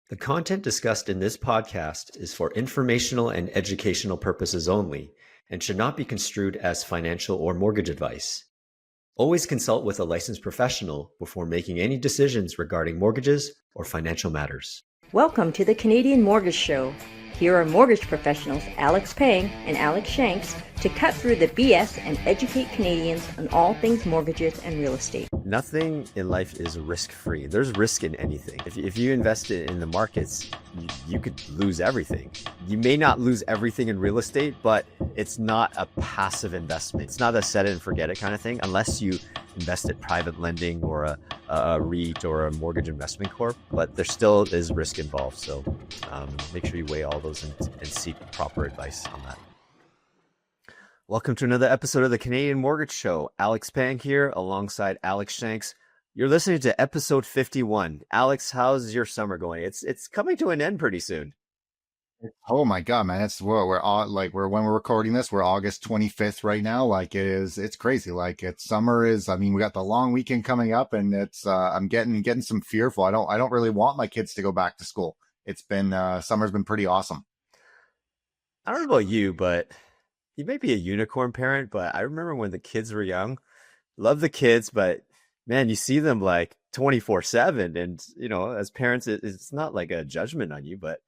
The content discussed in this podcast is for informational and educational purposes only and should not be construed as financial or mortgage advice. Always consult with a licensed professional before making any decisions regarding mortgages or financial matters. Welcome to the Canadian Mortgage Show. Here are mortgage professionals Alex Pang and Alex Shanks to cut through the BS and educate Canadians on all things mortgages and real estate. Nothing in life is risk-free. There's risk in anything. If you invest in the markets, you could lose everything. You may not lose everything in real estate, but it's not a passive investment. It's not a set it and forget it kind of thing, unless you invest in private lending or a REIT or a mortgage investment corp. But there still is risk involved. So make sure you weigh all those and seek proper advice on that. Welcome to another episode of the Canadian Mortgage Show. Alex Pang here alongside Alex Shanks. You're listening to episode 51. Alex, how's your summer going? It's coming to an end pretty soon. Oh my God, man. We're all when we're recording this, we're August 25th right now. It's crazy. We got the long weekend coming up and I'm getting some fearful. I don't really want my kids to go back to school. It's been, summer's been pretty awesome. I don't know about you, but you may be a unicorn parent, but I remember when the kids were young, love the kids, but man, you see them like 24/7. And, as parents, it's not like a judgment on you, but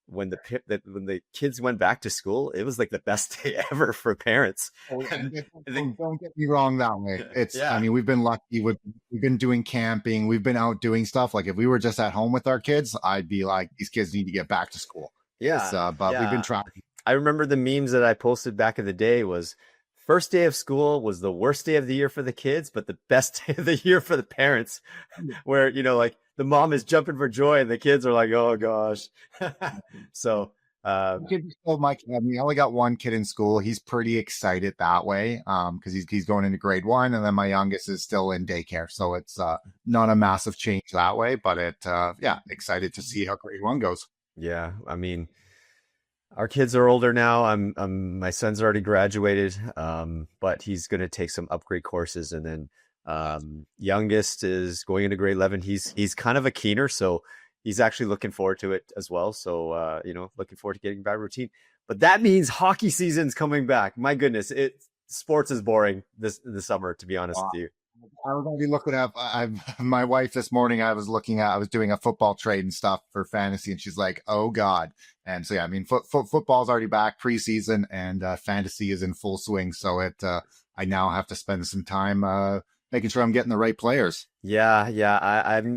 when the kids went back to school, it was like the best day ever for parents. Don't get me wrong that way. We've been lucky. We've been doing camping. We've been out doing stuff. Like if we were just at home with our kids, I'd be like, these kids need to get back to school. But we've been trying. I remember the memes that I posted back in the day was first day of school was the worst day of the year for the kids, but the best day of the year for the parents, where, like the mom is jumping for joy and the kids are like, oh gosh. So, I only got one kid in school. He's pretty excited that way. Cause he's going into grade 1 and then my youngest is still in daycare. So it's, not a massive change that way, but excited to see how grade 1 goes. Yeah. Our kids are older now. My son's already graduated, but he's going to take some upgrade courses, and then youngest is going into grade 11. He's kind of a keener, so he's actually looking forward to it as well. So looking forward to getting back routine. But that means hockey season's coming back. My goodness, sports is boring this summer, to be honest with you. I was going to be looking up. My wife this morning, I was doing a football trade and stuff for fantasy, and she's like, "Oh God!" And so football's already back preseason, and fantasy is in full swing. So I now have to spend some time making sure I'm getting the right players. Yeah.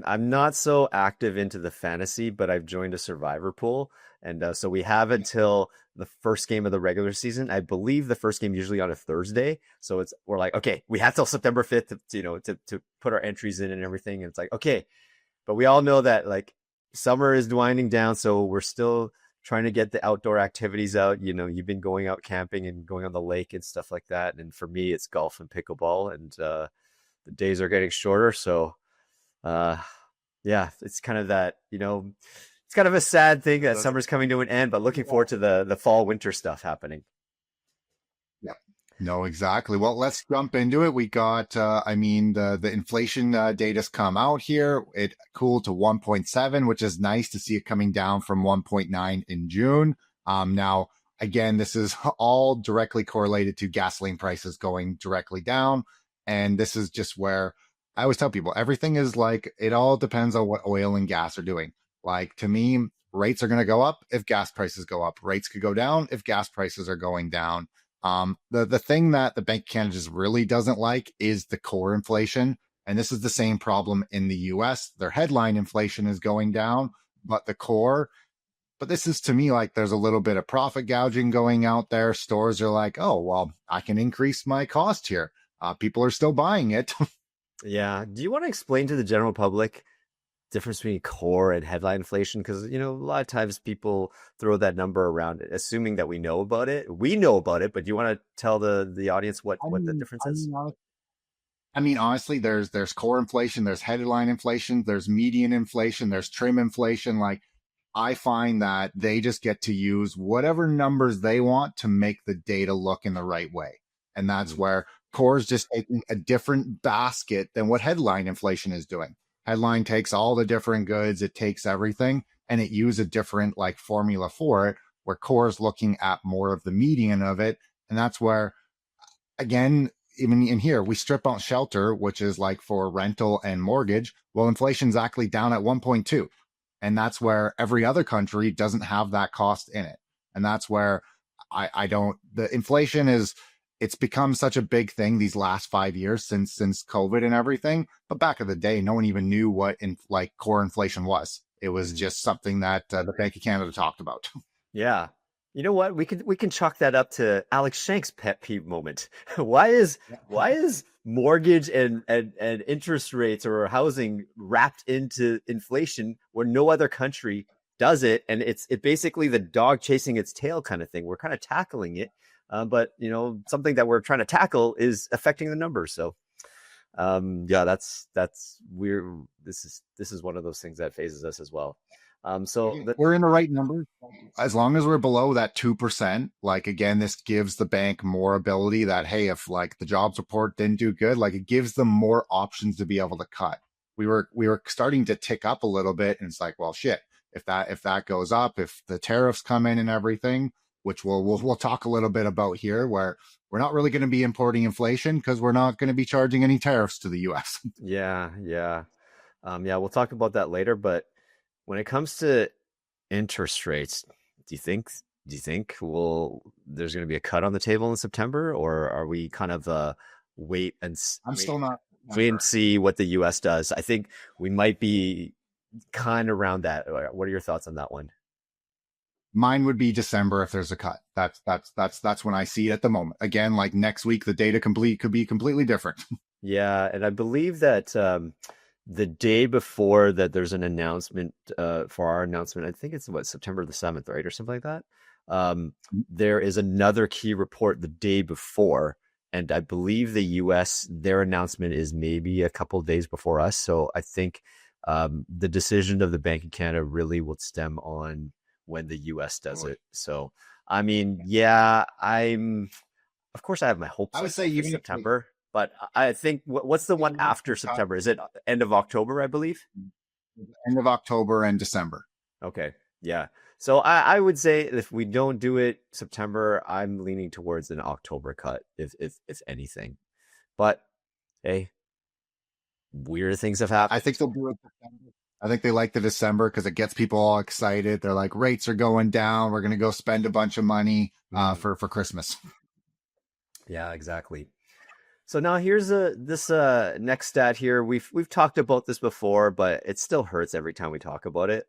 I'm not so active into the fantasy, but I've joined a survivor pool, and so we have until the first game of the regular season. I believe the first game usually on a Thursday. So we're like, okay, we have till September 5th to put our entries in and everything. And it's like, okay, but we all know that like summer is winding down. So we're still trying to get the outdoor activities out. You've been going out camping and going on the lake and stuff like that. And for me, it's golf and pickleball, and the days are getting shorter. So it's kind of that, it's kind of a sad thing that summer's coming to an end, but looking forward to the fall winter stuff happening. Yeah, no, exactly. Well, let's jump into it. We got, the inflation data's come out here. It cooled to 1.7, which is nice to see it coming down from 1.9 in June. Now, again, this is all directly correlated to gasoline prices going directly down. And this is just where I always tell people everything is like, it all depends on what oil and gas are doing. Like to me, rates are going to go up if gas prices go up. Rates could go down if gas prices are going down. The thing that the Bank of Canada just really doesn't like is the core inflation. And this is the same problem in the US. Their headline inflation is going down, but this is to me like there's a little bit of profit gouging going out there. Stores are like, oh, well, I can increase my cost here. People are still buying it. Yeah. Do you want to explain to the general public difference between core and headline inflation? Because a lot of times people throw that number around, assuming that we know about it. We know about it, but do you want to tell the audience what the difference is? Honestly, there's core inflation, there's headline inflation, there's median inflation, there's trim inflation. Like I find that they just get to use whatever numbers they want to make the data look in the right way, and that's where core is just taking a different basket than what headline inflation is doing. Headline takes all the different goods, it takes everything, and it used a different like formula for it, where core is looking at more of the median of it. And that's where, again, even in here, we strip out shelter, which is like for rental and mortgage. Well, inflation's actually down at 1.2. And that's where every other country doesn't have that cost in it. And that's where I don't, the inflation is, it's become such a big thing these last 5 years since COVID and everything. But back in the day, no one even knew what like core inflation was. It was just something that the Bank of Canada talked about. Yeah. You know what? We can chalk that up to Alex Shanks' pet peeve moment. Why is mortgage and interest rates or housing wrapped into inflation when no other country does it? And it's basically the dog chasing its tail kind of thing. We're kind of tackling it, but something that we're trying to tackle is affecting the numbers. So yeah, that's weird. This is one of those things that phases us as well. We're in the right number as long as we're below that 2%. Like, again, this gives the bank more ability that, hey, if like the jobs report didn't do good, like it gives them more options to be able to cut. We were starting to tick up a little bit, and it's like, well, shit, if that goes up, if the tariffs come in and everything, which we'll talk a little bit about here, where we're not really going to be importing inflation because we're not going to be charging any tariffs to the US. Yeah. We'll talk about that later, but when it comes to interest rates, do you think there's going to be a cut on the table in September, or are we kind of wait and see what the US does? I think we might be kind of around that. What are your thoughts on that one? Mine would be December if there's a cut. That's when I see it at the moment. Again, like next week, the data could be completely different. Yeah, and I believe that the day before that there's an announcement for our announcement, I think it's September the 7th, right? Or something like that. There is another key report the day before. And I believe the US, their announcement is maybe a couple of days before us. So I think the decision of the Bank of Canada really will stem on when the US does it. So, I mean, yeah, of course I have my hopes. I would say even September. But I think what's the one after September? Is it end of October, I believe? End of October and December. Okay. Yeah. So I would say if we don't do it September, I'm leaning towards an October cut, if anything. But hey, weird things have happened. I think they'll do it September. I think they like the December because it gets people all excited. They're like, rates are going down. We're going to go spend a bunch of money for Christmas. Yeah, exactly. So now here's this next stat here. We've talked about this before, but it still hurts every time we talk about it.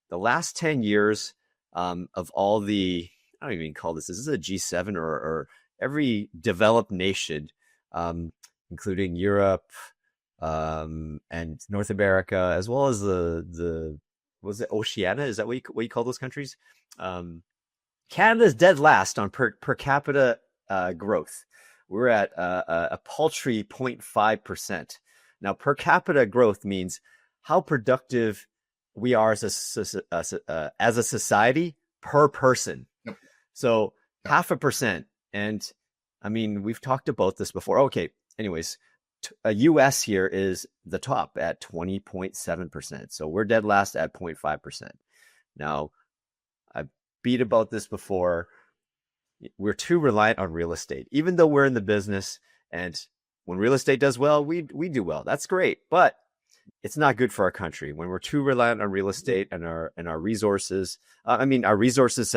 The last 10 years of all the, I don't even call this is a G7 or every developed nation, including Europe and North America, as well as the was it Oceania? Is that what you call those countries? Canada's dead last on per capita growth. We're at a paltry 0.5%. Now, per capita growth means how productive we are as a society per person. Yep. So 0.5%. And I mean, we've talked about this before. Okay. Anyways, US here is the top at 20.7%. So we're dead last at 0.5%. Now, I've beat about this before. We're too reliant on real estate, even though we're in the business, and when real estate does well, we do well. That's great, but it's not good for our country when we're too reliant on real estate and our resources. I mean, our resources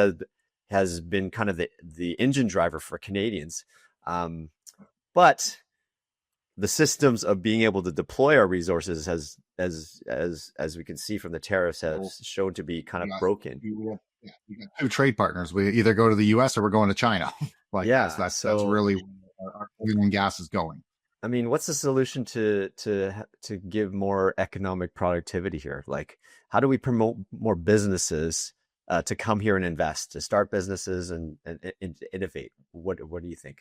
has been kind of the engine driver for Canadians, but the systems of being able to deploy our resources has, as we can see from the tariffs, has shown to be kind of broken. Yeah, we got two trade partners. We either go to the US or we're going to China. That's really where our oil and gas is going. I mean, what's the solution to give more economic productivity here? Like, how do we promote more businesses to come here and invest, to start businesses and innovate? What do you think?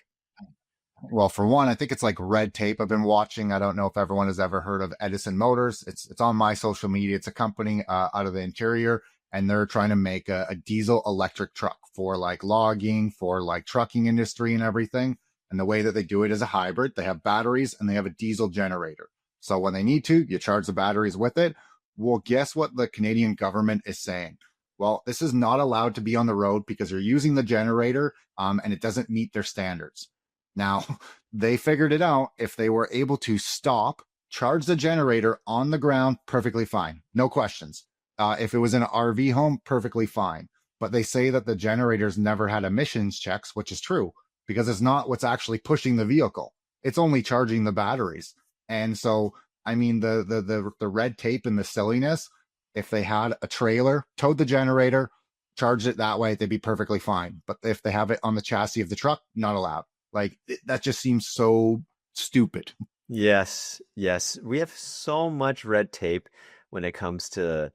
Well, for one, I think it's like red tape. I've been watching. I don't know if everyone has ever heard of Edison Motors. It's on my social media. It's a company out of the interior, and they're trying to make a diesel electric truck for like logging, for like trucking industry and everything. And the way that they do it is a hybrid. They have batteries and they have a diesel generator. So when they need to, you charge the batteries with it. Well, guess what the Canadian government is saying? Well, this is not allowed to be on the road because you're using the generator, and it doesn't meet their standards. Now, they figured it out. If they were able to stop, charge the generator on the ground, perfectly fine. No questions. If it was in an RV home, perfectly fine. But they say that the generators never had emissions checks, which is true because it's not what's actually pushing the vehicle. It's only charging the batteries. And so, I mean, the red tape and the silliness, if they had a trailer, towed the generator, charged it that way, they'd be perfectly fine. But if they have it on the chassis of the truck, not allowed. Like, that just seems so stupid. Yes, yes. We have so much red tape when it comes to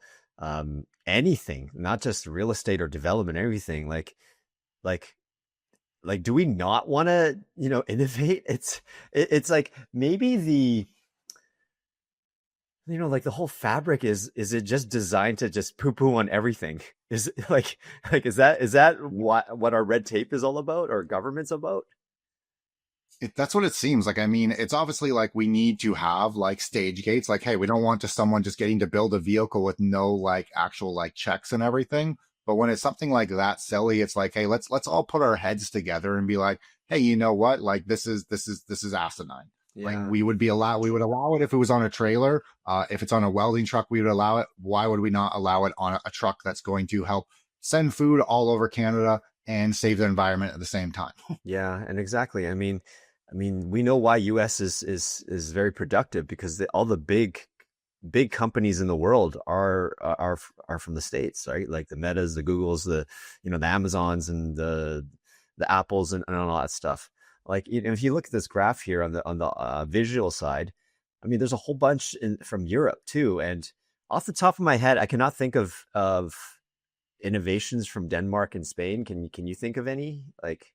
anything, not just real estate or development, everything. Like, do we not want to, innovate? It's like maybe like the whole fabric is it just designed to just poo poo on everything? Is like is that what our red tape is all about or government's about? That's what it seems like. I mean, it's obviously like we need to have like stage gates. Like, hey, we don't want just someone just getting to build a vehicle with no like actual like checks and everything. But when it's something like that silly, it's like, hey, let's all put our heads together and be like, hey, you know what? Like this is asinine. Like Yeah. we would allow it if it was on a trailer. If it's on a welding truck, we would allow it. Why would we not allow it on a truck that's going to help send food all over Canada and save the environment at the same time? Yeah, and exactly. I mean, we know why US is very productive because all the big companies in the world are from the States, right? Like the Metas, the Googles, the Amazons and the Apples and all that stuff. Like, if you look at this graph here on the visual side, I mean, there's a whole bunch from Europe too. And off the top of my head, I cannot think of innovations from Denmark and Spain. Can you think of any? Like,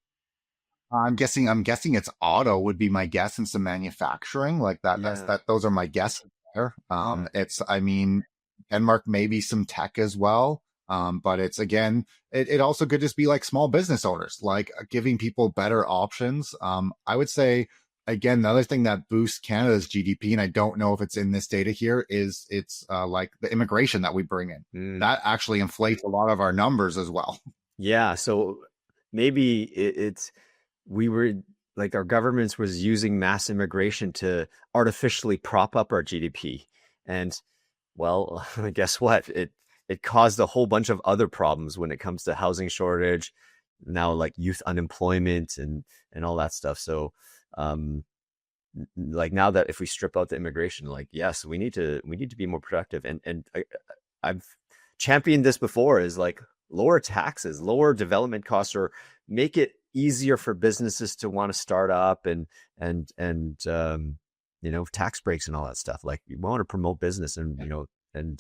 I'm guessing it's auto would be my guess and some manufacturing like that. yeah, Those are my guesses there. yeah. I mean, Denmark, maybe some tech as well. But it's again, it also could just be like small business owners, like giving people better options. I would say again, the other thing that boosts Canada's GDP, and I don't know if it's in this data here, is it's like the immigration that we bring in. Mm. That actually inflates a lot of our numbers as well. Yeah, so maybe it's we were like our governments was using mass immigration to artificially prop up our GDP. And well, guess what? It caused a whole bunch of other problems when it comes to housing shortage, now like youth unemployment and all that stuff. So um like now that if we strip out the immigration, like yes, we need to be more productive. And I've championed this before is like lower taxes, lower development costs, or make it easier for businesses to want to start up and tax breaks and all that stuff. Like we want to promote business and And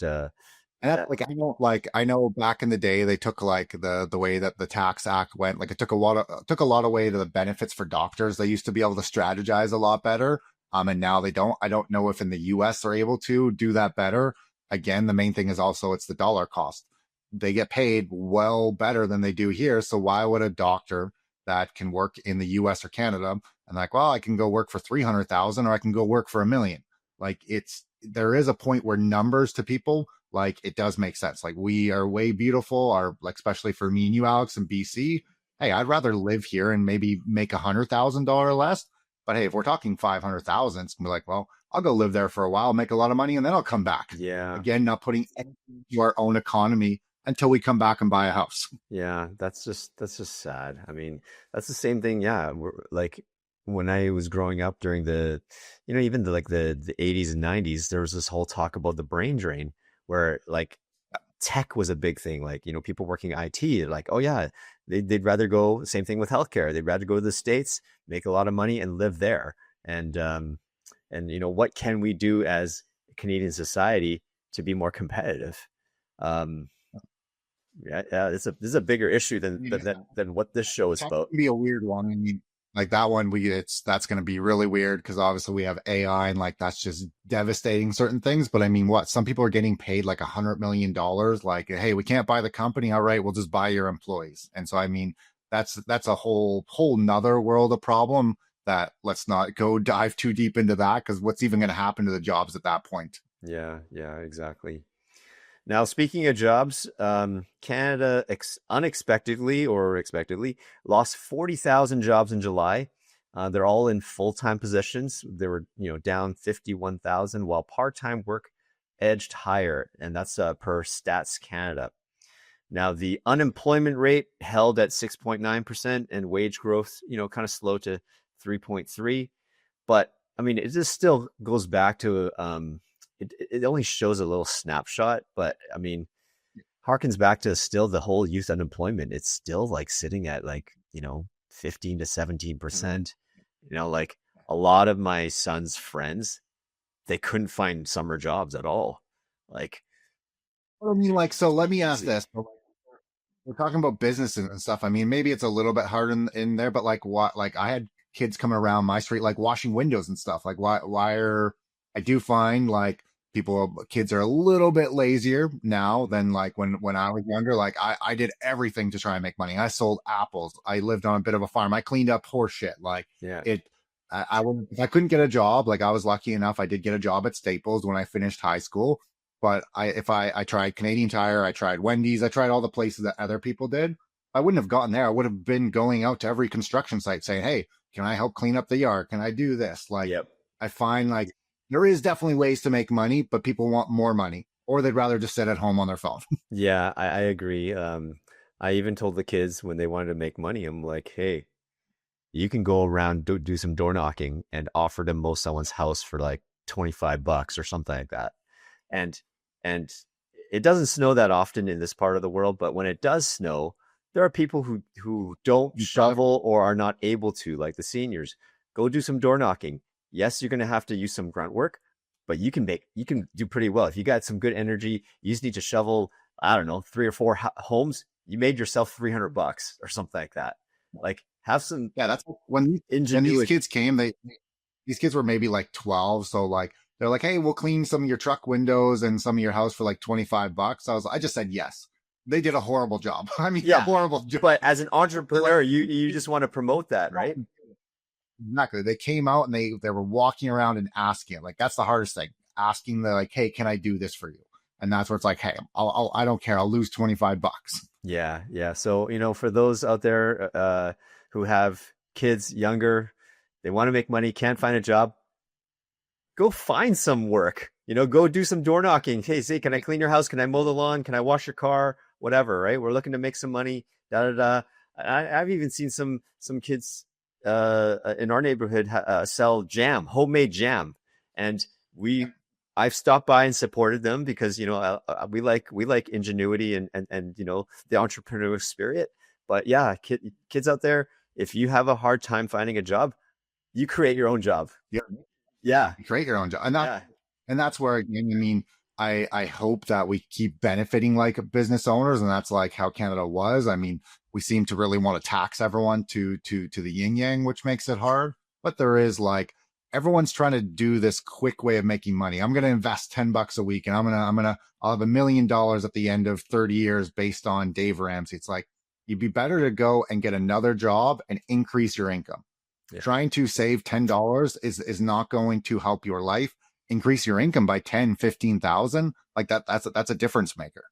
that, that's I know back in the day they took like the way that the tax act went, like it took a lot away to the benefits for doctors. They used to be able to strategize a lot better. And now they don't. I don't know if in the US they're able to do that better. Again, the main thing is also it's the dollar cost. They get paid well better than they do here. So why would a doctor that can work in the US or Canada and like, well, I can go work for 300,000 or I can go work for 1 million. Like there is a point where numbers to people, like it does make sense. Like we are way beautiful, are like especially for me and you, Alex, in BC. Hey, I'd rather live here and maybe make $100,000 less. But hey, if we're talking 500,000, it's gonna be like, well, I'll go live there for a while, make a lot of money, and then I'll come back. yeah. Again, not putting anything to our own economy until we come back and buy a house. Yeah, that's just sad. I mean, that's the same thing. Yeah, like when I was growing up during even the 80s and 90s, there was this whole talk about the brain drain, where like tech was a big thing. Like people working IT, like oh yeah, they'd rather go. Same thing with healthcare. They'd rather go to the States, make a lot of money, and live there. And what can we do as Canadian society to be more competitive? Um, yeah, this is a bigger issue than what this show is Tech about. can be a weird one. I mean, like that one, that's going to be really weird because obviously we have AI and like that's just devastating certain things. But I mean, what some people are getting paid like $100 million. Like, hey, we can't buy the company. All right, we'll just buy your employees. And so I mean, that's a whole nother world of problem that let's not go dive too deep into that because what's even going to happen to the jobs at that point? Yeah, yeah, exactly. Now, speaking of jobs, Canada unexpectedly or expectedly lost 40,000 jobs in July. They're all in full-time positions. They were, down 51,000, while part-time work edged higher, and that's per Stats Canada. Now, the unemployment rate held at 6.9%, and wage growth, kind of slow to 3.3. But I mean, it just still goes back to it only shows a little snapshot, but I mean, harkens back to still the whole youth unemployment. It's still like sitting at like, 15 to 17%. Like a lot of my son's friends, they couldn't find summer jobs at all. Like, I mean, like, so let me ask this. We're talking about business and stuff. I mean, maybe it's a little bit hard in there, but like what, like I had kids coming around my street, like washing windows and stuff. Like I do find like kids are a little bit lazier now than like when I was younger. Like I did everything to try and make money. I sold apples. I lived on a bit of a farm. I cleaned up horse shit. Like yeah, I would, if I couldn't get a job, like I was lucky enough, I did get a job at Staples when I finished high school. But I tried Canadian Tire, I tried Wendy's, I tried all the places that other people did. I wouldn't have gotten there. I would have been going out to every construction site saying, "Hey, can I help clean up the yard? Can I do this?" Like, yep. I find like there is definitely ways to make money, but people want more money, or they'd rather just sit at home on their phone. Yeah, I agree. I even told the kids when they wanted to make money, I'm like, hey, you can go around do some door knocking and offer to mow someone's house for like $25 or something like that. And and it doesn't snow that often in this part of the world, but when it does snow, there are people who don't shovel or are not able to, like the seniors. Go do some door knocking. Yes, you're going to have to use some grunt work, but you can do pretty well. If you got some good energy, you just need to shovel, I don't know, 3 or 4 homes, you made yourself $300 or something like that. Like have some That's when these kids came, these kids were maybe like 12, so like they're like, "Hey, we'll clean some of your truck windows and some of your house for like $25." I just said yes. They did a horrible job. I mean, yeah, a horrible job. But as an entrepreneur, you just want to promote that, right? Exactly. They came out and they were walking around and asking. Like that's the hardest thing. Asking like, "Hey, can I do this for you?" And that's where it's like, "Hey, I don't care. I'll lose $25." Yeah, yeah. So for those out there who have kids younger, they want to make money, can't find a job, go find some work. Go do some door knocking. Hey, say, can I clean your house? Can I mow the lawn? Can I wash your car? Whatever, right? We're looking to make some money. Da da da. I've even seen some kids in our neighborhood sell homemade jam, and I've stopped by and supported them because we like ingenuity and the entrepreneurial spirit. But yeah, kids out there, if you have a hard time finding a job, you create your own job. Yeah. You create your own job. And that's where, again, I mean, I hope that we keep benefiting like business owners. And that's like how Canada was. I mean, we seem to really want to tax everyone to the yin yang, which makes it hard. But there is like, everyone's trying to do this quick way of making money. I'm going to invest $10 a week and I'll have $1 million at the end of 30 years based on Dave Ramsey. It's like, you'd be better to go and get another job and increase your income. Yeah. Trying to save $10 is not going to help your life. Increase your income by 10, 15,000. Like that's a difference maker.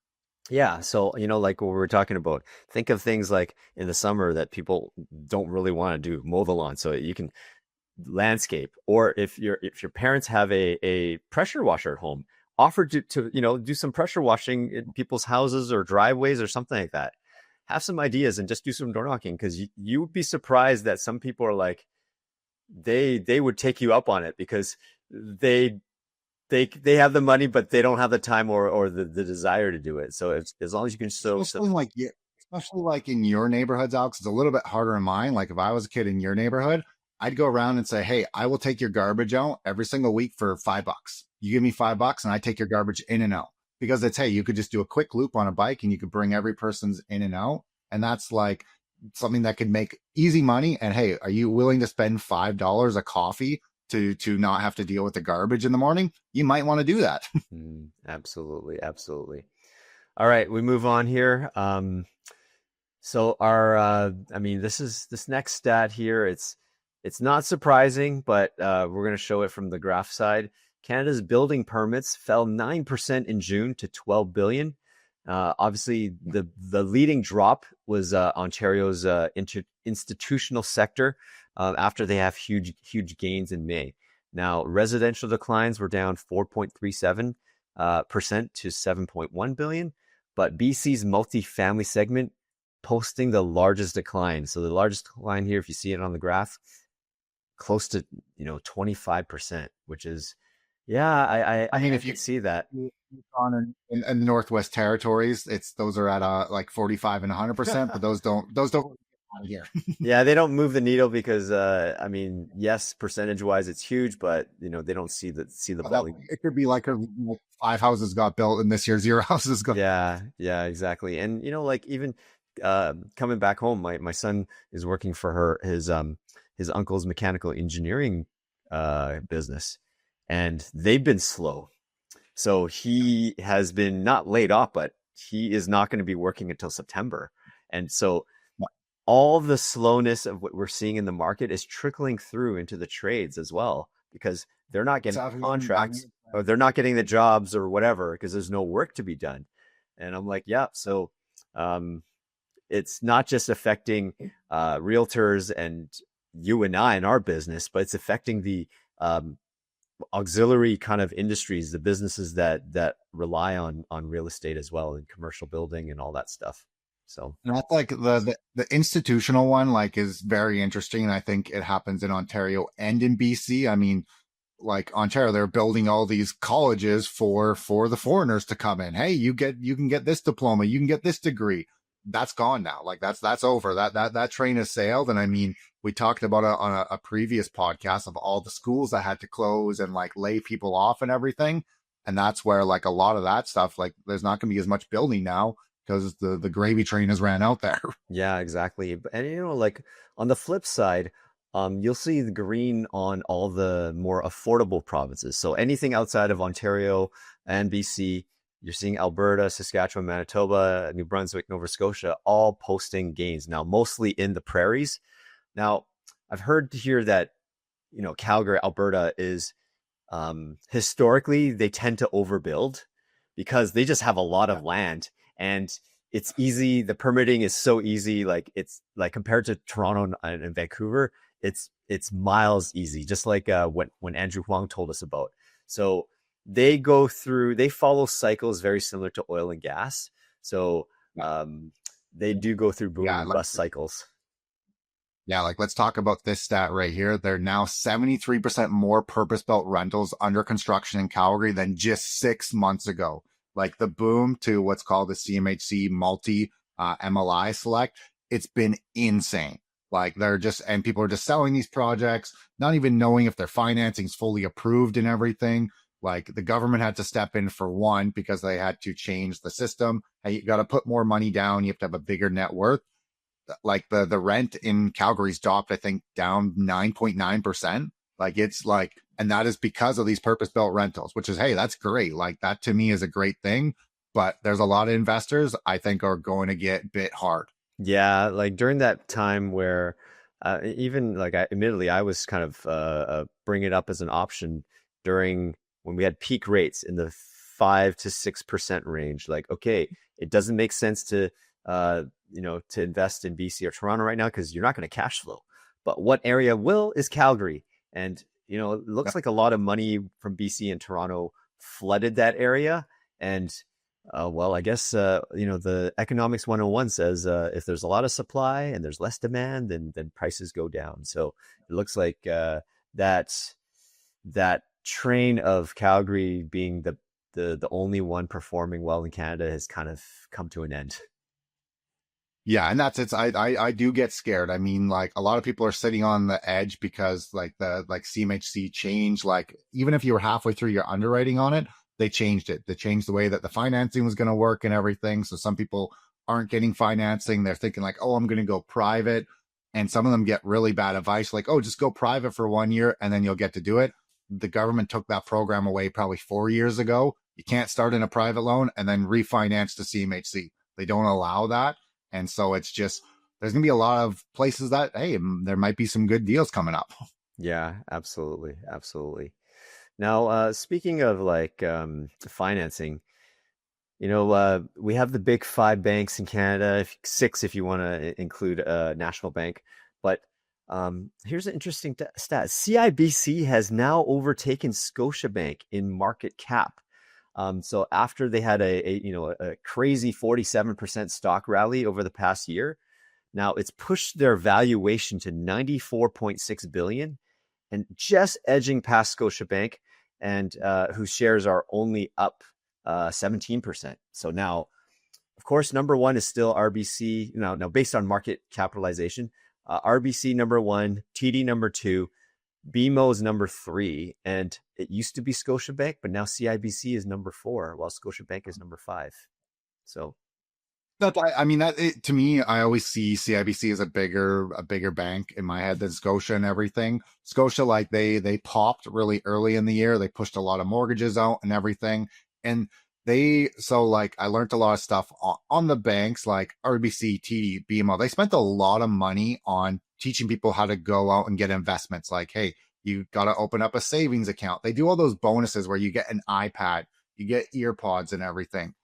Yeah. So, like what we were talking about, think of things like in the summer that people don't really want to do, mow the lawn. So you can landscape, or if your parents have a pressure washer at home, offer to do some pressure washing in people's houses or driveways or something like that. Have some ideas and just do some door knocking, because you would be surprised that some people are like, they would take you up on it because they have the money, but they don't have the time or the desire to do it. So as long as you can especially like in your neighborhoods, Alex, it's a little bit harder in mine. Like if I was a kid in your neighborhood, I'd go around and say, "Hey, I will take your garbage out every single week for $5. You give me $5 and I take your garbage in and out." Because it's, hey, you could just do a quick loop on a bike and you could bring every person's in and out. And that's like something that could make easy money. And hey, are you willing to spend $5 a coffee to not have to deal with the garbage in the morning? You might want to do that. Absolutely. Absolutely. All right, we move on here. So this next stat here, it's not surprising, but we're going to show it from the graph side. Canada's building permits fell 9% in June to 12 billion. Obviously, the leading drop was Ontario's institutional sector after they have huge gains in May. Now, residential declines were down 4.37% to 7.1 billion, but BC's multifamily segment posting the largest decline. So the largest decline here, if you see it on the graph, close to 25%, which is I mean, I if you could see that. in the Northwest Territories, those are at like 45 and 100%, but those don't get out of here. Yeah, they don't move the needle because I mean, yes, percentage wise it's huge, but they don't see the volume. It could be like 5 houses got built and this year 0 houses got. Yeah, exactly. And like even coming back home, my son is working for his uncle's mechanical engineering business, and they've been slow. So he has been not laid off, but he is not going to be working until September. And so all the slowness of what we're seeing in the market is trickling through into the trades as well, because they're not getting contracts or they're not getting the jobs or whatever because there's no work to be done. And I'm like, yeah, so it's not just affecting realtors and you and I in our business, but it's affecting the auxiliary kind of industries, the businesses that rely on real estate as well, and commercial building and all that stuff. So, and that's like the institutional one, like, is very interesting. And I think it happens in Ontario and in BC. I mean, like Ontario, they're building all these colleges for the foreigners to come in. Hey, you can get this diploma, you can get this degree. That's gone now. Like that's over. That train has sailed. And I mean, we talked about it on a previous podcast of all the schools that had to close and like lay people off and everything. And that's where like a lot of that stuff, like there's not going to be as much building now because the gravy train has ran out there. Yeah, exactly. And like on the flip side, you'll see the green on all the more affordable provinces. So anything outside of Ontario and BC, you're seeing Alberta, Saskatchewan, Manitoba, New Brunswick, Nova Scotia, all posting gains now, mostly in the prairies. Now, I've heard here that, Calgary, Alberta is historically, they tend to overbuild because they just have a lot of land and it's easy. The permitting is so easy. Like it's like compared to Toronto and Vancouver, it's miles easy, just like when Andrew Huang told us about. So they follow cycles very similar to oil and gas. So they do go through boom and bust cycles. Yeah, like let's talk about this stat right here. There are now 73% more purpose-built rentals under construction in Calgary than just 6 months ago. Like the boom to what's called the CMHC multi MLI select, it's been insane. Like and people are just selling these projects, not even knowing if their financing is fully approved and everything. Like the government had to step in for one because they had to change the system. Hey, you got to put more money down. You have to have a bigger net worth. Like the rent in Calgary's dropped, I think, down 9.9%. Like it's like, and that is because of these purpose-built rentals, which is, hey, that's great. Like that to me is a great thing. But there's a lot of investors I think are going to get bit hard. Yeah, like during that time where even like admittedly, I was kind of bringing it up as an option during when we had peak rates in the 5 to 6% range. Like, okay, it doesn't make sense to to invest in BC or Toronto right now because you're not going to cash flow. But what area is Calgary. And, it looks like a lot of money from BC and Toronto flooded that area. And, I guess, the economics 101 says if there's a lot of supply and there's less demand, then prices go down. So it looks like that train of Calgary being the only one performing well in Canada has kind of come to an end. Yeah, and that's it. I do get scared. I mean, like a lot of people are sitting on the edge because like the CMHC changed. Like even if you were halfway through your underwriting on it, they changed it. They changed the way that the financing was going to work and everything. So some people aren't getting financing. They're thinking like, oh, I'm going to go private. And some of them get really bad advice like, oh, just go private for 1 year and then you'll get to do it. The government took that program away probably 4 years ago. You can't start in a private loan and then refinance to CMHC. They don't allow that. And so it's just, there's going to be a lot of places that, hey, there might be some good deals coming up. Yeah, absolutely. Absolutely. Now, speaking of like financing, we have the big five banks in Canada, six if you want to include National Bank. But here's an interesting stat: CIBC has now overtaken Scotiabank in market cap. So after they had a crazy 47% stock rally over the past year, now it's pushed their valuation to 94.6 billion and just edging past Scotiabank, and whose shares are only up 17%. So now, of course, number one is still RBC. Now based on market capitalization, RBC number one, TD number two, BMO is number three, and it used to be Scotiabank, but now CIBC is number four, while Scotiabank is number five. So To me, I always see CIBC as a bigger bank in my head than Scotia and everything. Scotia, like they popped really early in the year. They pushed a lot of mortgages out and everything. And I learned a lot of stuff on the banks like RBC, TD, BMO. They spent a lot of money on teaching people how to go out and get investments. Like, hey, you got to open up a savings account. They do all those bonuses where you get an iPad, you get ear pods and everything.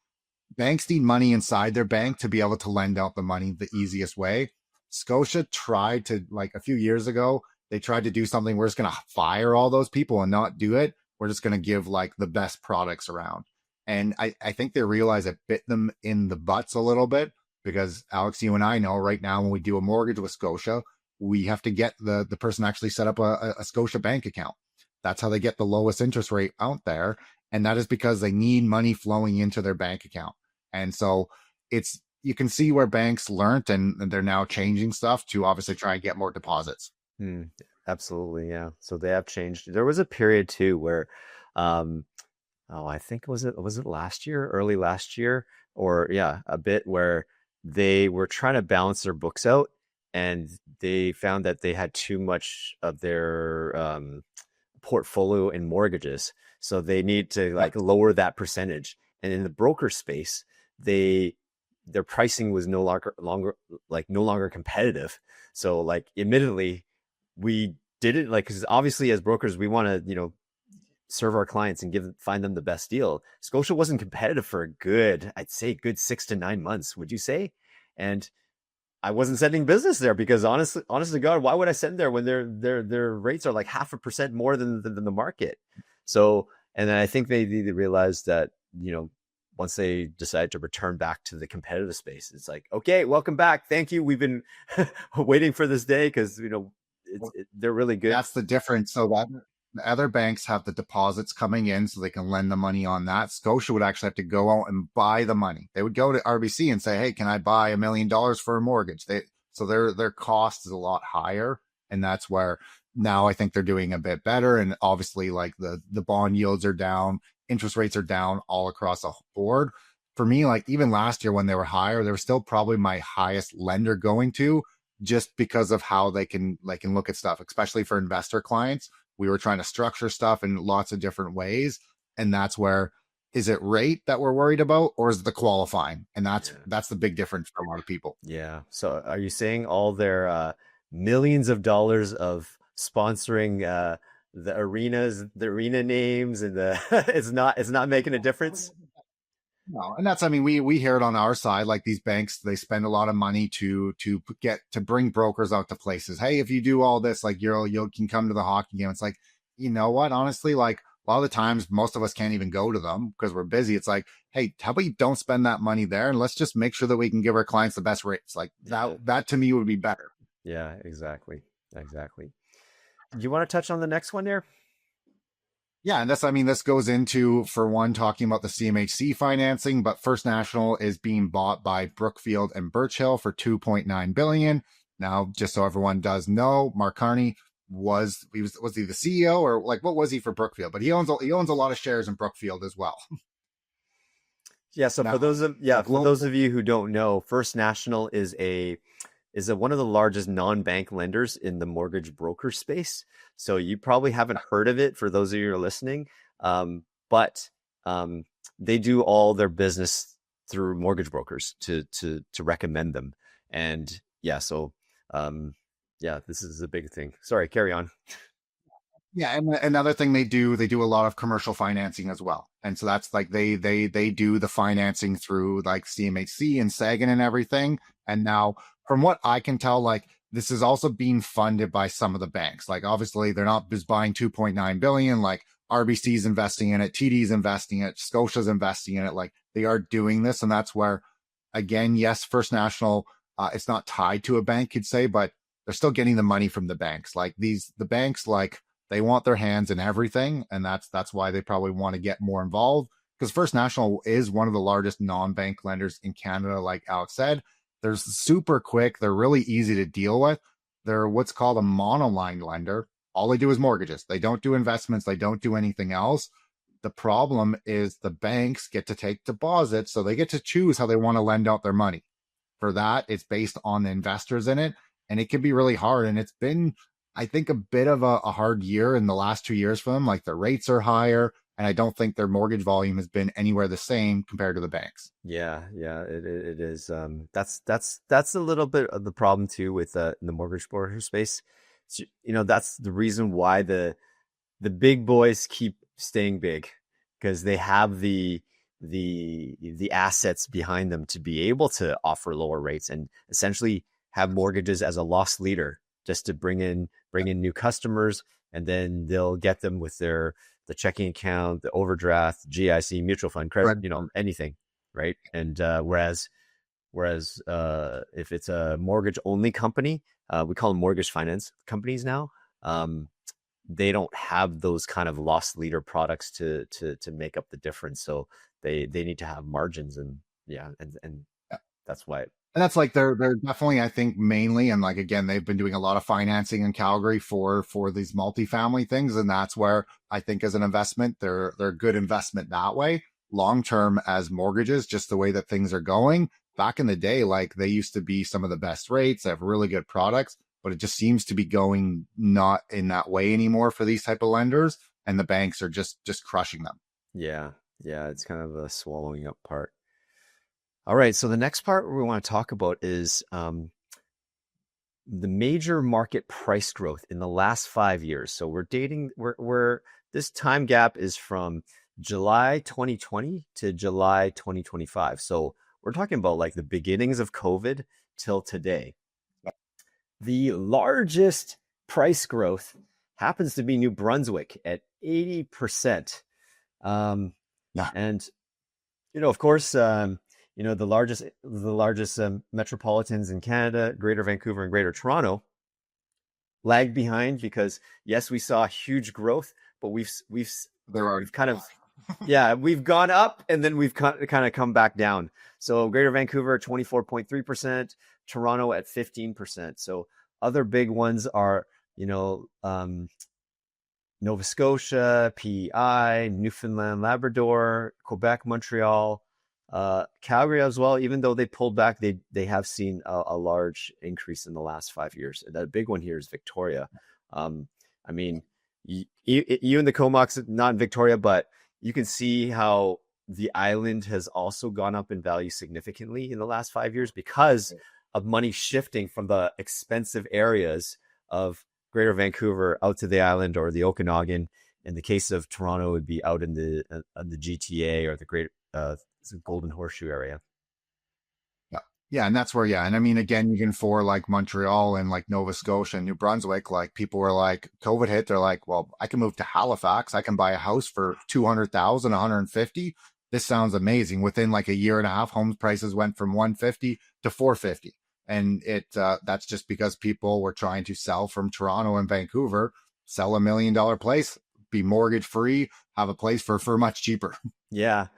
Banks need money inside their bank to be able to lend out the money the easiest way. Scotia tried to, like a few years ago, they tried to do something. We're just going to fire all those people and not do it. We're just going to give like the best products around. And I think they realize it bit them in the butts a little bit because Alex, you and I know right now when we do a mortgage with Scotia, we have to get the person actually set up a Scotia bank account. That's how they get the lowest interest rate out there. And that is because they need money flowing into their bank account. And so you can see where banks learned and they're now changing stuff to obviously try and get more deposits. Absolutely, yeah. So they have changed. There was a period too where, I think was it last year, early last year, or yeah, a bit where they were trying to balance their books out, and they found that they had too much of their portfolio in mortgages, so they need to like lower that percentage. And in the broker space, their pricing was no longer competitive. So like admittedly, we did it like because obviously as brokers we want to serve our clients and find them the best deal. Scotia wasn't competitive for I'd say good 6 to 9 months, would you say? And I wasn't sending business there because honestly to God, why would I send there when their rates are like 0.5% more than the market? So, and then I think they realized that, once they decided to return back to the competitive space, it's like, okay, welcome back. Thank you. We've been waiting for this day because, they're really good. That's the difference. So that the other banks have the deposits coming in so they can lend the money on that. Scotia would actually have to go out and buy the money. They would go to RBC and say, hey, can I buy $1 million for a mortgage? So their cost is a lot higher. And that's where now I think they're doing a bit better. And obviously like the bond yields are down, interest rates are down all across the board. For me, like even last year when they were higher, they were still probably my highest lender going to, just because of how they can look at stuff, especially for investor clients. We were trying to structure stuff in lots of different ways. And that's where, is it rate that we're worried about or is it the qualifying? And that's the big difference for a lot of people. Yeah. So are you saying all their millions of dollars of sponsoring the arena names and it's not making a difference? No, and that's, we hear it on our side, like these banks, they spend a lot of money to bring brokers out to places. Hey, if you do all this, like you can come to the hockey game. It's like, you know what? Honestly, like a lot of the times, most of us can't even go to them because we're busy. It's like, hey, how about you don't spend that money there and let's just make sure that we can give our clients the best rates. Like that to me would be better. Yeah, exactly. Do you want to touch on the next one there? Yeah, and this goes into, for one, talking about the CMHC financing, but First National is being bought by Brookfield and Birch Hill for $2.9 billion. Now, just so everyone does know, Mark Carney was he the CEO or like what was he for Brookfield? But he owns a lot of shares in Brookfield as well. Yeah, so now, for those of you who don't know, First National is one of the largest non-bank lenders in the mortgage broker space. So you probably haven't heard of it for those of you who are listening. But they do all their business through mortgage brokers to recommend them. And yeah, so this is a big thing. Sorry, carry on. Yeah, and another thing they do a lot of commercial financing as well. And so that's like they do the financing through like CMHC and Sagan and everything. And now from what I can tell, like this is also being funded by some of the banks. Like obviously they're not just buying 2.9 billion, like RBC's investing in it, TD's investing in it, Scotia's investing in it. Like they are doing this. And that's where again, yes, First National, it's not tied to a bank, you'd say, but they're still getting the money from the banks. Like the banks, like they want their hands in everything, and that's why they probably want to get more involved. Because First National is one of the largest non-bank lenders in Canada, like Alex said. They're super quick. They're really easy to deal with. They're what's called a monoline lender. All they do is mortgages. They don't do investments. They don't do anything else. The problem is the banks get to take deposits, so they get to choose how they want to lend out their money. For that, it's based on the investors in it, and it can be really hard. And it's been, I think, a bit of a hard year in the last 2 years for them. Like the rates are higher, and I don't think their mortgage volume has been anywhere the same compared to the banks. Yeah, yeah, it is. That's a little bit of the problem too with the mortgage broker space. So, that's the reason why the big boys keep staying big, because they have the assets behind them to be able to offer lower rates and essentially have mortgages as a loss leader, just to bring in new customers, and then they'll get them with the checking account, the overdraft, GIC, mutual fund, credit, Right. anything, right? And whereas if it's a mortgage only company, we call them mortgage finance companies now. They don't have those kind of loss leader products to make up the difference. So they need to have margins, and yeah, and that's why. And that's like they're definitely, I think, mainly, and like again, they've been doing a lot of financing in Calgary for these multifamily things, and that's where I think as an investment, they're a good investment that way. Long term as mortgages, just the way that things are going. Back in the day, like they used to be some of the best rates, they have really good products, but it just seems to be going not in that way anymore for these type of lenders, and the banks are just crushing them. Yeah, yeah, it's kind of a swallowing up part. All right, so the next part we want to talk about is the major market price growth in the last 5 years. So we're this time gap is from July 2020 to July 2025. So we're talking about like the beginnings of COVID till today. The largest price growth happens to be New Brunswick at 80%. Yeah. And, of course, the largest metropolitans in Canada, Greater Vancouver and Greater Toronto, lagged behind because, yes, we saw huge growth, but we've kind of, yeah, we've gone up and then we've kind of come back down. So Greater Vancouver, 24.3%, Toronto at 15%. So other big ones are, Nova Scotia, PEI, Newfoundland, Labrador, Quebec, Montreal, Calgary as well. Even though they pulled back, they have seen a large increase in the last 5 years. And the big one here is Victoria. I mean, you and the Comox, not in Victoria, but you can see how the island has also gone up in value significantly in the last 5 years because of money shifting from the expensive areas of Greater Vancouver out to the island or the Okanagan. In the case of Toronto, it would be out in the GTA or the Great Golden Horseshoe area. Yeah, and that's where, yeah. And I mean, again, even for like Montreal and like Nova Scotia and New Brunswick, like people were like, COVID hit, they're like, well, I can move to Halifax. I can buy a house for 200,000, 150. This sounds amazing. Within like a year and a half, home prices went from 150 to 450. And that's just because people were trying to sell from Toronto and Vancouver, sell $1 million place, be mortgage free, have a place for much cheaper. Yeah.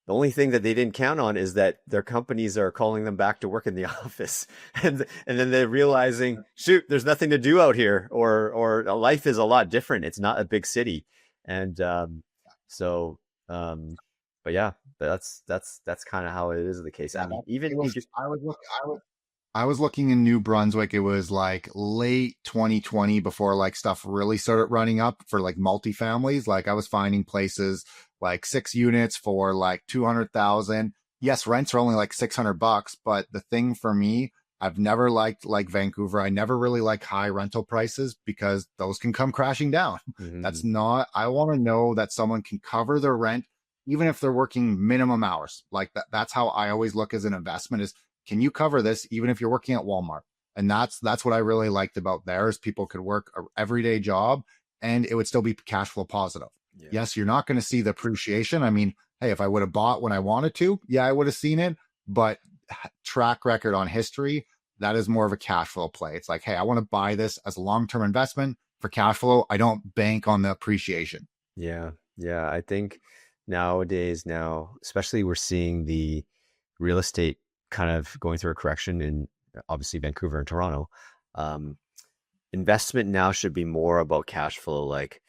The only thing that they didn't count on is that their companies are calling them back to work in the office. And then they're realizing, shoot, there's nothing to do out here, or life is a lot different. It's not a big city. And but yeah, that's kind of how it is the case. Yeah, I mean, even I was looking in New Brunswick. It was like late 2020 before like stuff really started running up for like multifamilies. Like I was finding places like 6 units for like 200,000. Yes, rents are only like $600, but the thing for me, I've never liked like Vancouver. I never really like high rental prices because those can come crashing down. Hmm. That's not, I want to know that someone can cover their rent, even if they're working minimum hours. Like that's how I always look as an investment is, can you cover this even if you're working at Walmart? And that's what I really liked about there is people could work a everyday job and it would still be cash flow positive. Yeah. Yes, you're not going to see the appreciation. I mean, hey, if I would have bought when I wanted to, yeah, I would have seen it. But track record on history, that is more of a cash flow play. It's like, hey, I want to buy this as a long-term investment for cash flow. I don't bank on the appreciation. Yeah. Yeah. I think nowadays, especially we're seeing the real estate kind of going through a correction in obviously Vancouver and Toronto. Um, Investment now should be more about cash flow. Like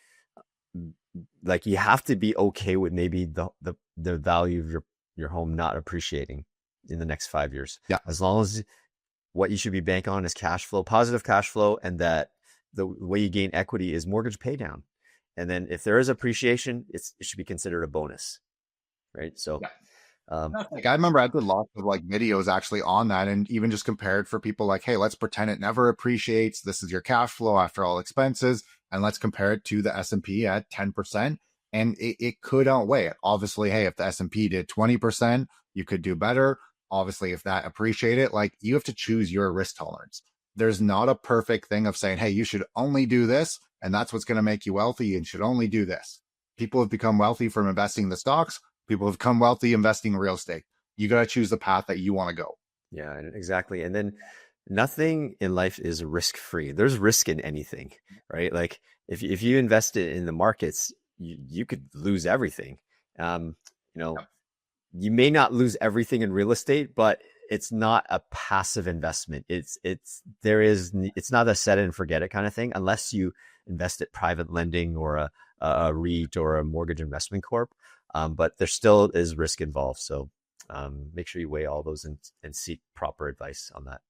you have to be okay with maybe the value of your home not appreciating in the next 5 years. Yeah. As long as what you should be banking on is cash flow, positive cash flow, and that the way you gain equity is mortgage pay down. And then if there is appreciation, it should be considered a bonus, right? So, Like I remember I did lots of like videos actually on that and even just compared for people like, hey, let's pretend it never appreciates. This is your cash flow after all expenses. And let's compare it to the S&P at 10%. And it could outweigh it. Obviously, hey, if the S&P did 20%, you could do better. Obviously, if that appreciated, like you have to choose your risk tolerance. There's not a perfect thing of saying, hey, you should only do this. And that's what's going to make you wealthy and should only do this. People have become wealthy from investing in the stocks. People have become wealthy investing in real estate. You got to choose the path that you want to go. yeah, exactly. And then nothing in life is risk free. There's risk in anything, right? Like if you invest in the markets, you could lose everything. Um, you know, you may not lose everything in real estate, but it's not a passive investment. It's not a set it and forget it kind of thing unless you invest at private lending or a REIT or a mortgage investment corp. But there still is risk involved. So make sure you weigh all those and seek proper advice on that.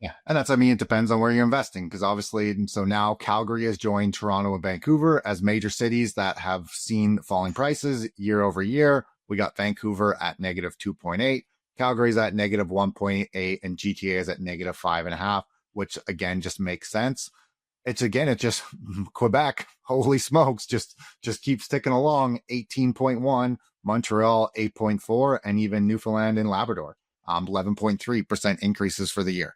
Yeah. And that's, I mean, it depends on where you're investing because obviously, so now Calgary has joined Toronto and Vancouver as major cities that have seen falling prices year over year. We got Vancouver at negative 2.8, Calgary's at negative 1.8, and GTA is at negative 5.5, which again just makes sense. It's just Quebec, holy smokes, just keeps ticking along. 18.1, Montreal 8.4, and even Newfoundland and Labrador 11.3% increases for the year.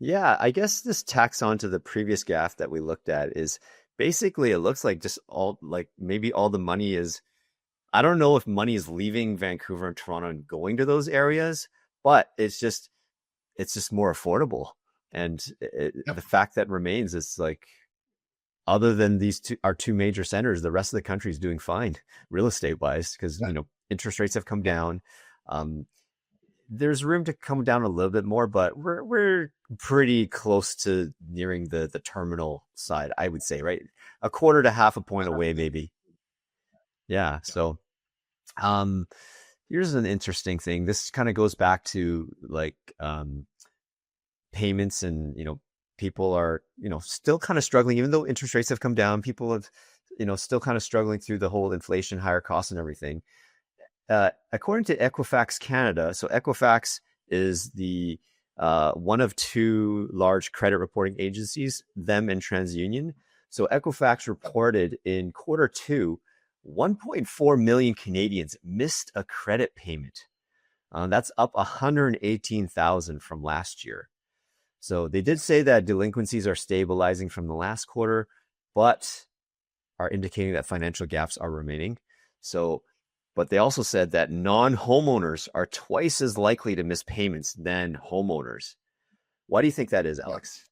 Yeah, I guess this tacks on to the previous graph that we looked at is basically it looks like just all like maybe all the money is, I don't know if money is leaving Vancouver and Toronto and going to those areas, but it's just more affordable. And the fact that remains is like, other than our two major centers, the rest of the country is doing fine real estate wise because interest rates have come down. There's room to come down a little bit more, but we're pretty close to nearing the terminal side, I would say, right? A quarter to half a point away, maybe. Yeah. So, here's an interesting thing. This kind of goes back to like payments, and people are still kind of struggling, even though interest rates have come down. People have still kind of struggling through the whole inflation, higher costs, and everything. According to Equifax Canada, so Equifax is the one of two large credit reporting agencies, them and TransUnion. So Equifax reported in quarter two, 1.4 million Canadians missed a credit payment. That's up 118,000 from last year. So they did say that delinquencies are stabilizing from the last quarter, but are indicating that financial gaps are remaining. So, but they also said that non-homeowners are twice as likely to miss payments than homeowners. Why do you think that is, Alex?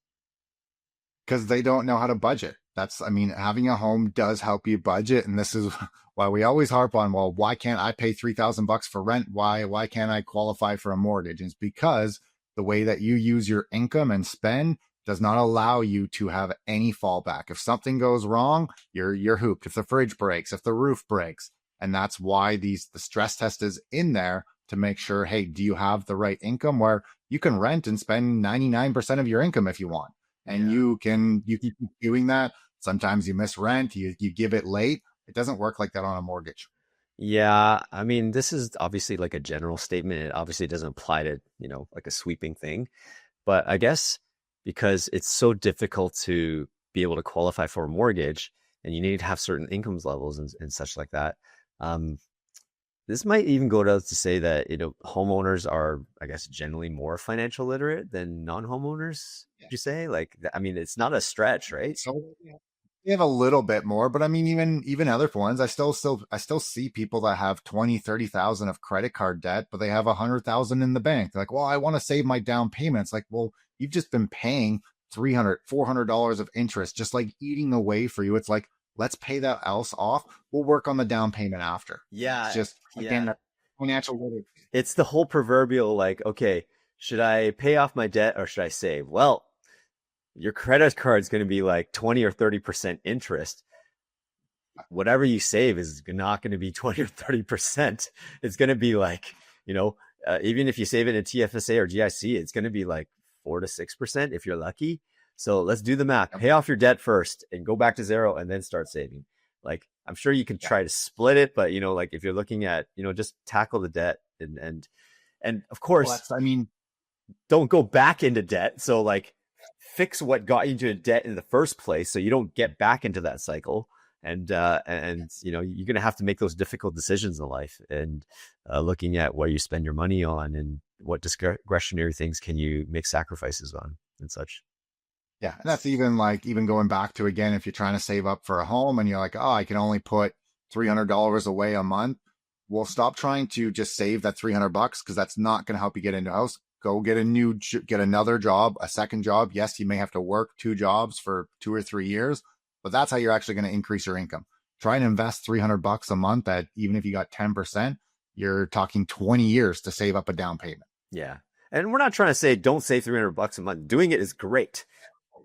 Because they don't know how to budget. Having a home does help you budget. And this is why we always harp on, well, why can't I pay $3,000 for rent? Why can't I qualify for a mortgage? And it's because the way that you use your income and spend does not allow you to have any fallback. If something goes wrong, you're hooped. If the fridge breaks, if the roof breaks. And that's why the stress test is in there to make sure, hey, do you have the right income where you can rent and spend 99% of your income if you want? And you keep doing that. Sometimes you miss rent, you give it late. It doesn't work like that on a mortgage. Yeah, I mean, this is obviously like a general statement. It obviously doesn't apply to, like a sweeping thing. But I guess because it's so difficult to be able to qualify for a mortgage and you need to have certain incomes levels and such like that. Um, this might even go to say that, homeowners are, I guess, generally more financial literate than non-homeowners. Yeah. Would you say? Like, I mean, it's not a stretch, right? So we have a little bit more, but I mean, even other ones, I still see people that have 20, 30,000 of credit card debt, but they have 100,000 in the bank. They're like, well, I want to save my down payment. It's like, well, you've just been paying 300, $400 of interest, just like eating away for you. It's like, let's pay that else off. We'll work on the down payment after. It's Yeah, just, again, yeah. that financial literacy. It's the whole proverbial like, okay, should I pay off my debt or should I save? Well, your credit card is going to be like 20 or 30% interest. Whatever you save is not going to be 20 or 30%. It's going to be like, even if you save it in TFSA or GIC, it's going to be like 4 to 6% if you're lucky. So let's do the math. Yep. Pay off your debt first and go back to zero and then start saving. Like, I'm sure you can Yeah. try to split it, but like if you're looking at, just tackle the debt and of Well, course, I mean, don't go back into debt. So like fix what got you into debt in the first place so you don't get back into that cycle. And you're gonna have to make those difficult decisions in life and looking at where you spend your money on and what discretionary things can you make sacrifices on and such. yeah, and that's even going back to, again, if you're trying to save up for a home and you're like, oh, I can only put $300 away a month. Well, stop trying to just save that $300 because that's not going to help you get into a house. Go get another job, a second job. Yes, you may have to work two jobs for 2 or 3 years, but that's how you're actually going to increase your income. Try and invest $300 a month at, even if you got 10%, you're talking 20 years to save up a down payment. Yeah, and we're not trying to say don't save $300 a month. Doing it is great.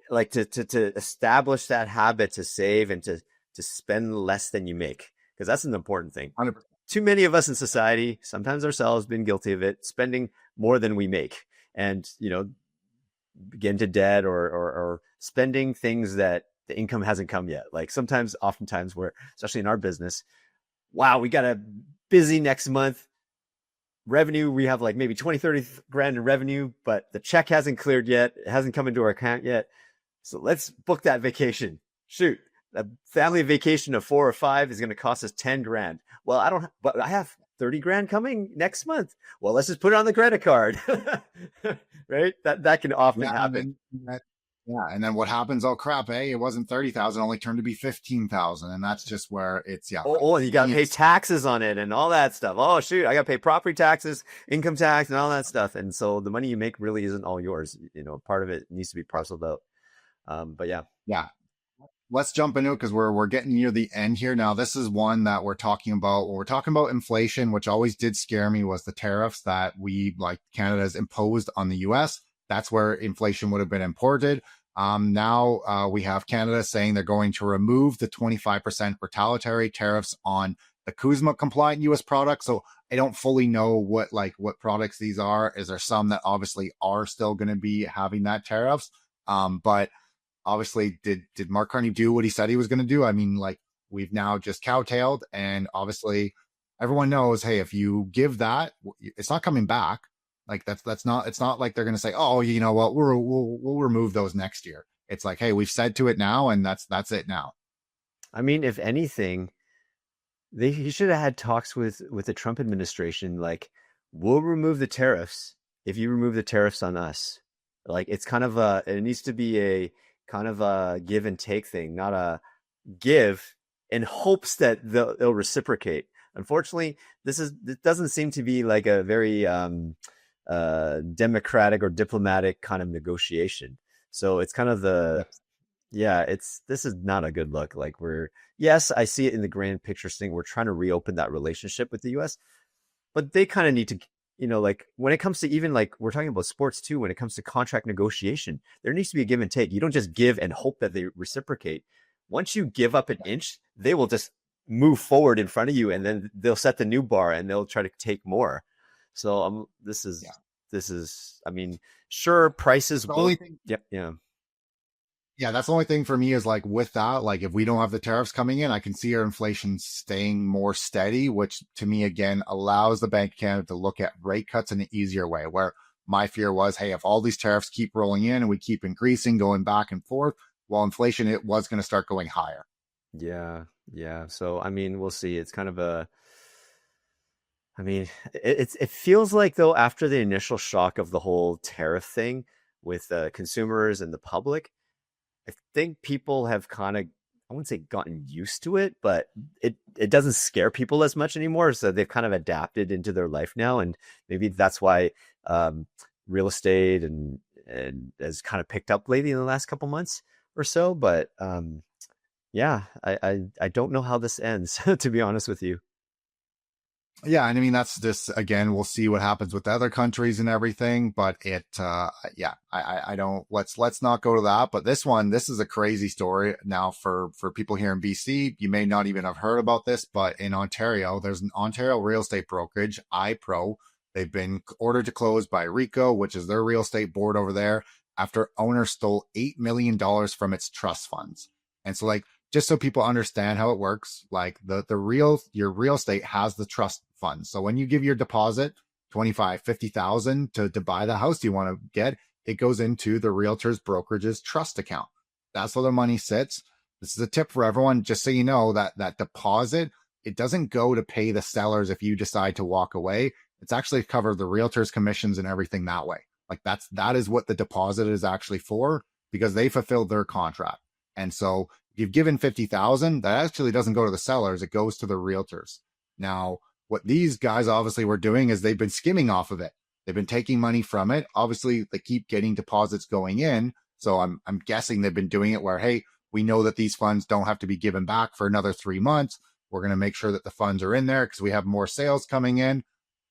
Like to establish that habit to save and to spend less than you make, because that's an important thing. 100%. Too many of us in society, sometimes ourselves, been guilty of it, spending more than we make, and get into debt or spending things that the income hasn't come yet. Like oftentimes, we're, especially in our business, wow, we got a busy next month. Revenue, we have like maybe 20, 30 grand in revenue, but the check hasn't cleared yet. It hasn't come into our account yet. So let's book that vacation. Shoot, a family vacation of 4 or 5 is going to cost us 10 grand. Well, but I have 30 grand coming next month. Well, let's just put it on the credit card. Right? That can often happen. And then what happens? Oh crap! Hey, it wasn't 30,000, only turned to be 15,000, and that's just where it's and you got to pay taxes on it and all that stuff. Oh shoot, I got to pay property taxes, income tax, and all that stuff. And so the money you make really isn't all yours. Part of it needs to be parceled out. But yeah. Let's jump into it because we're getting near the end here. Now, this is one that we're talking about. When we're talking about inflation, which always did scare me, was the tariffs that Canada's imposed on the US. That's where inflation would have been imported. Now we have Canada saying they're going to remove the 25% retaliatory tariffs on the CUSMA compliant US products. So I don't fully know what products these are. Is there some that obviously are still going to be having that tariffs? But obviously, did Mark Carney do what he said he was going to do? I mean, we've now just cowtailed, and obviously everyone knows, hey, if you give that, it's not coming back. Like that's not, it's not like they're going to say, oh, you know what, we'll remove those next year. It's like, hey, we've said to it now, and that's it now. I mean, if anything, he should have had talks with the Trump administration. Like, we'll remove the tariffs if you remove the tariffs on us. Like, it's kind of it needs to be a kind of a give and take thing, not a give in hopes that they'll reciprocate. Unfortunately, it doesn't seem to be like a very democratic or diplomatic kind of negotiation. So it's kind of this is not a good look. Like, yes, I see it in the grand picture thing. We're trying to reopen that relationship with the US, but they kind of need to, like when it comes to, even like we're talking about sports too, when it comes to contract negotiation, there needs to be a give and take. You don't just give and hope that they reciprocate. Once you give up an inch, they will just move forward in front of you, and then they'll set the new bar and they'll try to take more. So this is, I mean, sure, prices will. Only thing, yeah. Yeah, that's the only thing for me is like with that, like if we don't have the tariffs coming in, I can see our inflation staying more steady, which to me again allows the Bank of Canada to look at rate cuts in an easier way. Where my fear was, hey, if all these tariffs keep rolling in and we keep increasing, going back and forth, well, inflation it was going to start going higher. Yeah, yeah. So I mean, we'll see. It's kind of a, I mean, it feels like though after the initial shock of the whole tariff thing with consumers and the public, I think people have kind of, I wouldn't say gotten used to it, but it doesn't scare people as much anymore. So they've kind of adapted into their life now, and maybe that's why um, real estate and has kind of picked up lately in the last couple months or so. But yeah, I don't know how this ends, to be honest with you. Yeah, and I mean that's just again, we'll see what happens with the other countries and everything, but yeah, I don't let's not go to that. But this one, this is a crazy story now for people here in BC. You may not even have heard about this, but in Ontario, there's an Ontario real estate brokerage, iPro. They've been ordered to close by RICO, which is their real estate board over there, after owner stole $8 million from its trust funds. And so like just so people understand how it works, like your real estate has the trust fund. So when you give your deposit, 25, 50,000 to buy the house you want to get, it goes into the realtor's brokerage's trust account. That's where the money sits. This is a tip for everyone, just so you know that that deposit, it doesn't go to pay the sellers if you decide to walk away. It's actually cover the realtor's commissions and everything that way. Like that is what the deposit is actually for, because they fulfilled their contract. And so if you've given 50,000, that actually doesn't go to the sellers, it goes to the realtors. Now, what these guys obviously were doing is they've been skimming off of it. They've been taking money from it. Obviously, they keep getting deposits going in. So I'm guessing they've been doing it where, hey, we know that these funds don't have to be given back for another 3 months. We're going to make sure that the funds are in there because we have more sales coming in.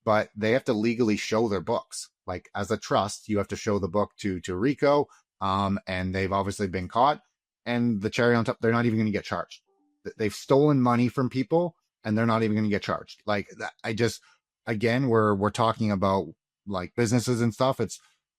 But they have to legally show their books. Like as a trust, you have to show the book to RICO. And they've obviously been caught. And the cherry on top, they're not even going to get charged. They've stolen money from people and they're not even going to get charged. Like I just, again, we're talking about like businesses and stuff.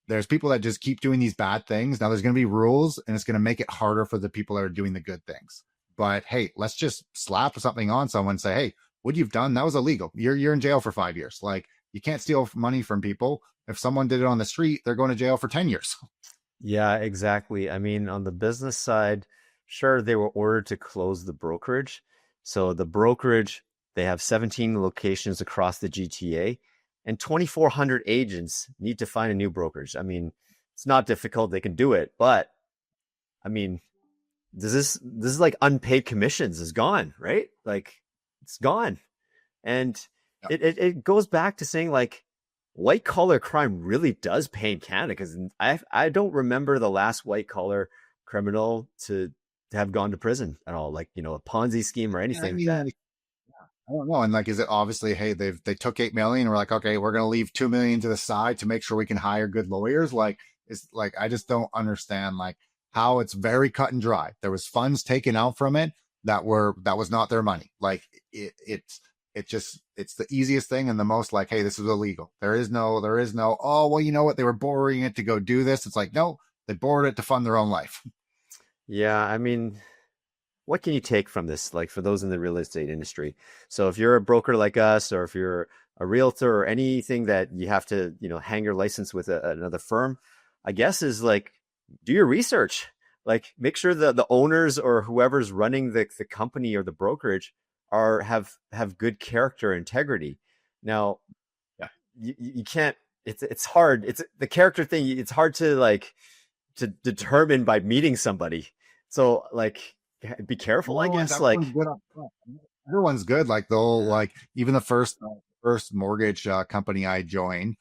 There's people that just keep doing these bad things. Now there's going to be rules and it's going to make it harder for the people that are doing the good things. But hey, let's just slap something on someone and say, hey, what you've done, that was illegal. You're in jail for 5 years. Like you can't steal money from people. If someone did it on the street, they're going to jail for 10 years. Yeah, exactly. I mean, on the business side, sure, they were ordered to close the brokerage. So the brokerage, they have 17 locations across the GTA, and 2,400 agents need to find a new brokerage. I mean, it's not difficult. They can do it. But I mean, this is like unpaid commissions is gone, right? Like it's gone. And it goes back to saying like white collar crime really does pay in Canada, because I don't remember the last white collar criminal to have gone to prison at all, like a Ponzi scheme or Yeah, I anything like mean, that. like, I don't know. And like, is it obviously, hey, they took 8 million. We're like, okay, we're gonna leave 2 million to the side to make sure we can hire good lawyers. Like, it's like I just don't understand like how it's very cut and dry. There was funds taken out from it that was not their money. Like it's the easiest thing and the most like, hey, this is illegal. There is no, oh well, you know what? They were borrowing it to go do this. It's like, no, they borrowed it to fund their own life. Yeah, I mean, what can you take from this, like for those in the real estate industry? So if you're a broker like us, or if you're a realtor or anything that you have to, hang your license with another firm, I guess is like do your research. Like make sure the owners or whoever's running the company or the brokerage have good character integrity. Now, Yeah. you can't, it's hard. It's the character thing. It's hard to like to determine by meeting somebody. So like be careful, I No, and guess. Like, everyone's good up front. Everyone's good. Like they'll yeah, like even the first mortgage company I joined,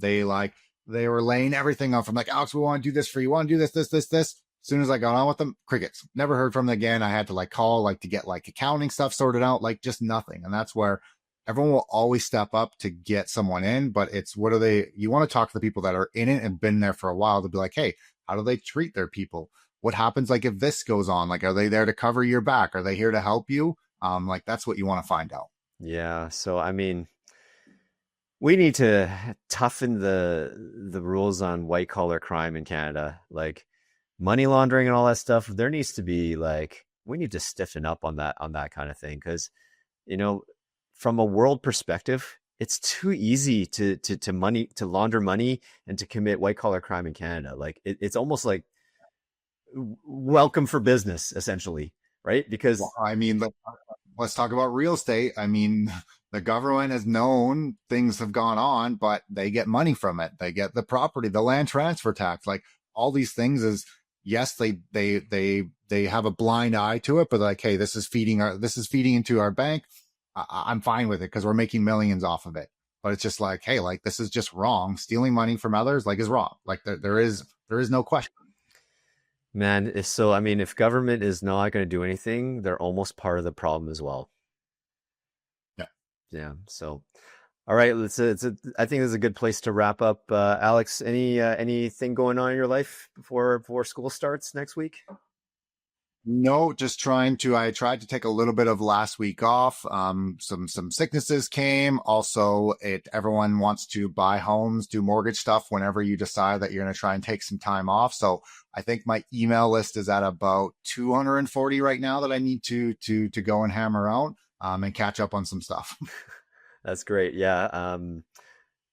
they like they were laying everything off. I'm like, Alex, we want to do this for you. Want to do this. As soon as I got on with them, crickets. Never heard from them again. I had to like call like to get like accounting stuff sorted out, like just nothing. And that's where everyone will always step up to get someone in. But it's what are they? You want to talk to the people that are in it and been there for a while to be like, hey, how do they treat their people? What happens like if this goes on? Like, are they there to cover your back? Are they here to help you? Like that's what you want to find out. yeah. So I mean, we need to toughen the rules on white collar crime in Canada. Like money laundering and all that stuff, there needs to be like, we need to stiffen up on that kind of thing. Cause from a world perspective, it's too easy to launder money and to commit white collar crime in Canada. Like it's almost like welcome for business, essentially, right? Because Well, I mean, let's talk about real estate. I mean, the government has known things have gone on, but they get money from it. They get the property, the land transfer tax, like all these things is, yes, they have a blind eye to it, but like, hey, this is feeding into our bank. I'm fine with it because we're making millions off of it. But it's just like, hey, like this is just wrong. Stealing money from others, like, is wrong. Like there is no question. man, I mean, if government is not going to do anything, they're almost part of the problem as well. Yeah. So, all right, I think this is a good place to wrap up. Alex, anything going on in your life before school starts next week? No, just I tried to take a little bit of last week off. Some sicknesses came. Also, everyone wants to buy homes, do mortgage stuff whenever you decide that you're going to try and take some time off. So I think my email list is at about 240 right now that I need to go and hammer out, and catch up on some stuff. That's great. Yeah.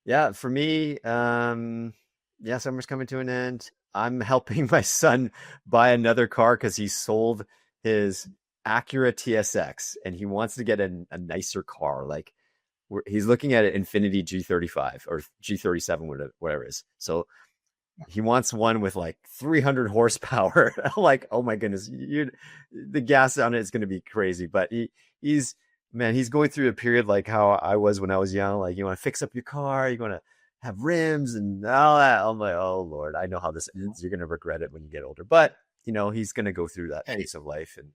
Yeah, for me, yeah, summer's coming to an end. I'm helping my son buy another car because he sold his Acura TSX and he wants to get a nicer car. Like he's looking at an Infiniti G35 or G37, whatever it is. So he wants one with like 300 horsepower. I'm like, oh my goodness, the gas on it is going to be crazy. But he's going through a period like how I was when I was young. Like, you want to fix up your car, you want to have rims and all that. I'm like, oh Lord, I know how this ends. You're going to regret it when you get older. But he's going to go through that phase of life. And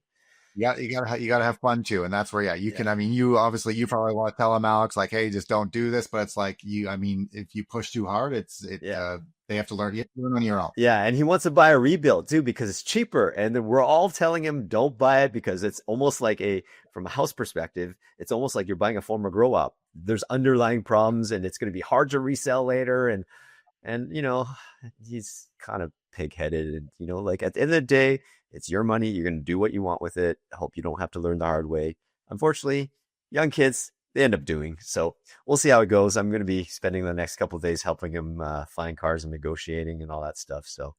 yeah, you gotta have fun too. And that's where, you can, I mean, you probably want to tell him, Alex, like, hey, just don't do this. But it's like, if you push too hard, they have to learn. You have to learn on your own. Yeah. And he wants to buy a rebuild too, because it's cheaper. And then we're all telling him, don't buy it, because it's almost like from a house perspective, it's almost like you're buying a former grow up. There's underlying problems and it's going to be hard to resell later. And he's kind of pig-headed, and like at the end of the day, it's your money. You're going to do what you want with it. I hope you don't have to learn the hard way. Unfortunately, young kids, they end up doing. So we'll see how it goes. I'm going to be spending the next couple of days helping him find cars and negotiating and all that stuff. So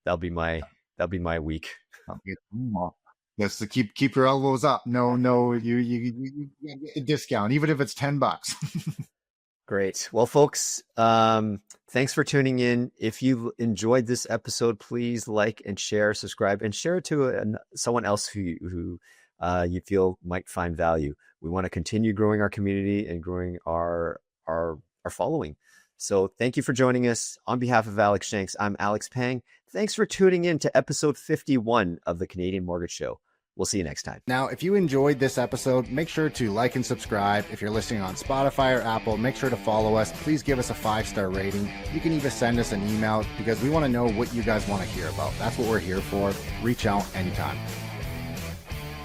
that'll be my week. Yes, to keep your elbows up. No, you get a discount, even if it's $10. Great. Well, folks, thanks for tuning in. If you enjoyed this episode, please like and share, subscribe, and share it to someone else who you feel might find value. We want to continue growing our community and growing our following. So thank you for joining us. On behalf of Alex Shanks, I'm Alex Pang. Thanks for tuning in to episode 51 of the Canadian Mortgage Show. We'll see you next time. Now, if you enjoyed this episode, make sure to like and subscribe. If you're listening on Spotify or Apple, make sure to follow us. Please give us a 5-star rating. You can even send us an email, because we want to know what you guys want to hear about. That's what we're here for. Reach out anytime.